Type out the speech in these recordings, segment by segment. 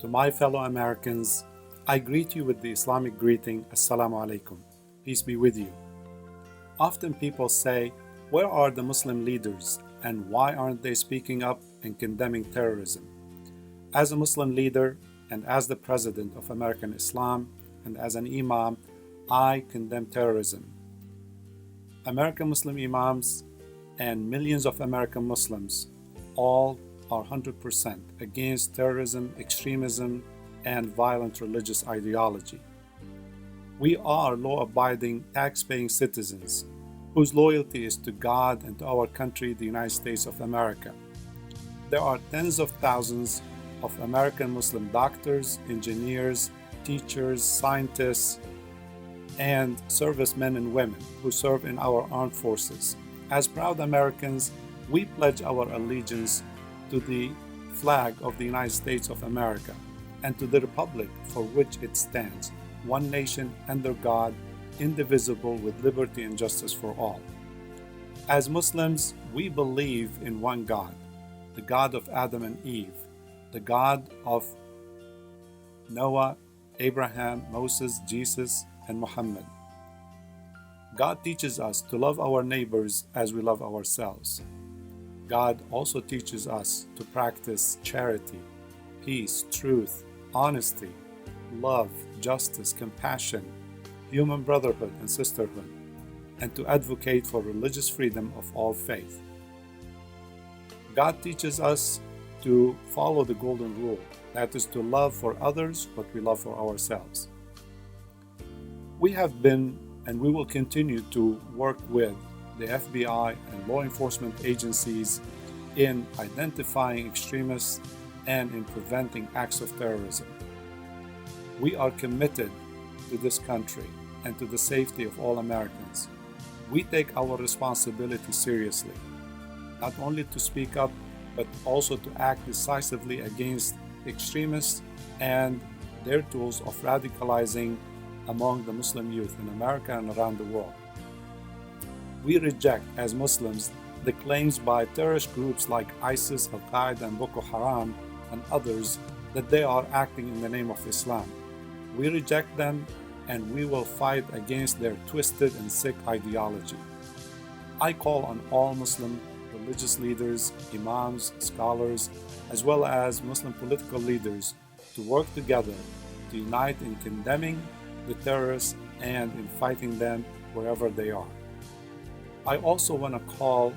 To my fellow Americans, I greet you with the Islamic greeting, Assalamu alaikum. Peace be with you. Often people say, where are the Muslim leaders and why aren't they speaking up and condemning terrorism? As a Muslim leader and as the president of American Islam and as an Imam, I condemn terrorism. American Muslim Imams and millions of American Muslims all are 100% against terrorism, extremism, and violent religious ideology. We are law-abiding, tax-paying citizens whose loyalty is to God and to our country, the United States of America. There are tens of thousands of American Muslim doctors, engineers, teachers, scientists, and servicemen and women who serve in our armed forces. As proud Americans, we pledge our allegiance to the flag of the United States of America and to the republic for which it stands, one nation under God, indivisible, with liberty and justice for all. As Muslims, we believe in one God, the God of Adam and Eve, the God of Noah, Abraham, Moses, Jesus, and Muhammad. God teaches us to love our neighbors as we love ourselves. God also teaches us to practice charity, peace, truth, honesty, love, justice, compassion, human brotherhood and sisterhood, and to advocate for religious freedom of all faith. God teaches us to follow the golden rule, that is to love for others what we love for ourselves. We have been and we will continue to work with the FBI and law enforcement agencies in identifying extremists and in preventing acts of terrorism. We are committed to this country and to the safety of all Americans. We take our responsibility seriously, not only to speak up, but also to act decisively against extremists and their tools of radicalizing among the Muslim youth in America and around the world. We reject, as Muslims, the claims by terrorist groups like ISIS, Al-Qaeda, and Boko Haram, and others that they are acting in the name of Islam. We reject them, and we will fight against their twisted and sick ideology. I call on all Muslim religious leaders, imams, scholars, as well as Muslim political leaders to work together to unite in condemning the terrorists and in fighting them wherever they are. I also want to call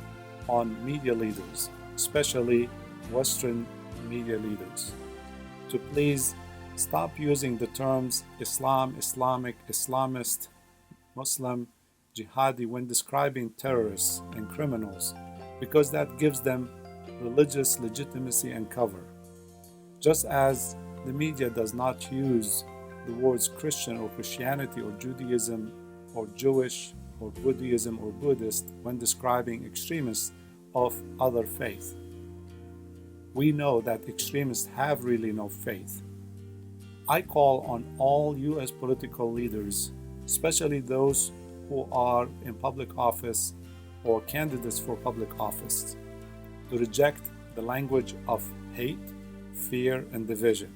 on media leaders, especially Western media leaders, to please stop using the terms Islam, Islamic, Islamist, Muslim, jihadi when describing terrorists and criminals, because that gives them religious legitimacy and cover. Just as the media does not use the words Christian or Christianity or Judaism or Jewish or Buddhism or Buddhist when describing extremists of other faith. We know that extremists have really no faith. I call on all U.S. political leaders, especially those who are in public office or candidates for public office, to reject the language of hate, fear, and division,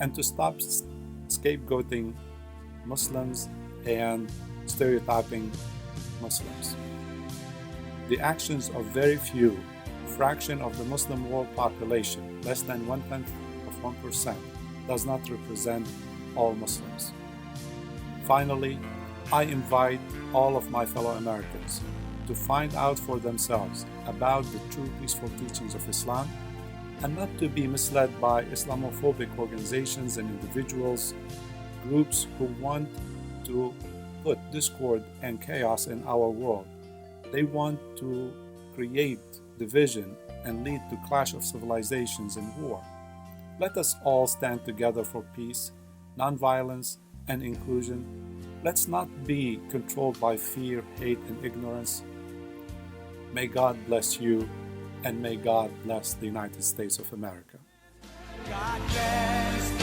and to stop scapegoating Muslims and stereotyping Muslims. The actions of very few, fraction of the Muslim world population, less than 0.1%, does not represent all Muslims. Finally, I invite all of my fellow Americans to find out for themselves about the true peaceful teachings of Islam and not to be misled by Islamophobic organizations and individuals, groups who want to put discord and chaos in our world. They want to create division and lead to clash of civilizations and war. Let us all stand together for peace, nonviolence, and inclusion. Let's not be controlled by fear, hate, and ignorance. May God bless you, and may God bless the United States of America. God bless